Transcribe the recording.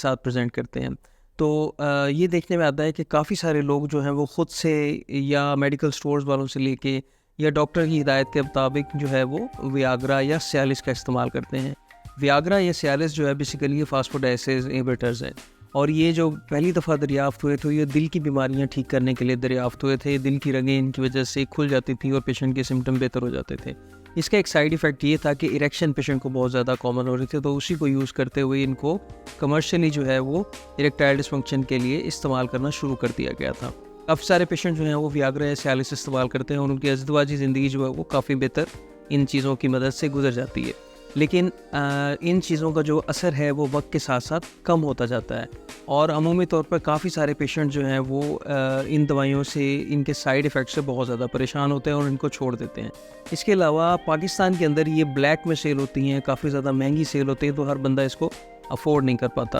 ساتھ پریزنٹ کرتے ہیں. تو یہ دیکھنے میں آتا ہے کہ کافی سارے لوگ جو ہیں وہ خود سے یا میڈیکل سٹورز والوں سے لے کے یا ڈاکٹر کی ہدایت کے مطابق جو ہے وہ ویاگرا یا سیالس کا استعمال کرتے ہیں. ویاگرا یا سیالس جو ہے بیسیکلی فاسفوڈائسز انہیبیٹرز ہیں, اور یہ جو پہلی دفعہ دریافت ہوئے تھے یہ دل کی بیماریاں ٹھیک کرنے کے لیے دریافت ہوئے تھے. دل کی رگیں ان کی وجہ سے کھل جاتی تھیں اور پیشنٹ کے سمٹم بہتر ہو جاتے تھے. اس کا ایک سائیڈ ایفیکٹ یہ تھا کہ اریکشن پیشنٹ کو بہت زیادہ کامن ہو رہے تھے, تو اسی کو یوز کرتے ہوئے ان کو کمرشلی جو ہے وہ اریکٹائل ڈسفنکشن کے لیے استعمال کرنا شروع کر دیا گیا تھا. کافی سارے پیشنٹ جو ہیں وہ ویاگرا یا سیالس استعمال کرتے ہیں اور ان کی ازدواجی زندگی جو ہے وہ کافی بہتر ان چیزوں کی مدد سے گزر جاتی ہے. لیکن ان چیزوں کا جو اثر ہے وہ وقت کے ساتھ ساتھ کم ہوتا جاتا ہے, اور عمومی طور پر کافی سارے پیشنٹ جو ہیں وہ ان دوائیوں سے, ان کے سائیڈ ایفیکٹ سے بہت زیادہ پریشان ہوتے ہیں اور ان کو چھوڑ دیتے ہیں. اس کے علاوہ پاکستان کے اندر یہ بلیک میں سیل ہوتی ہیں, کافی زیادہ مہنگی سیل ہوتی ہیں, تو ہر بندہ اس کو افورڈ نہیں کر پاتا.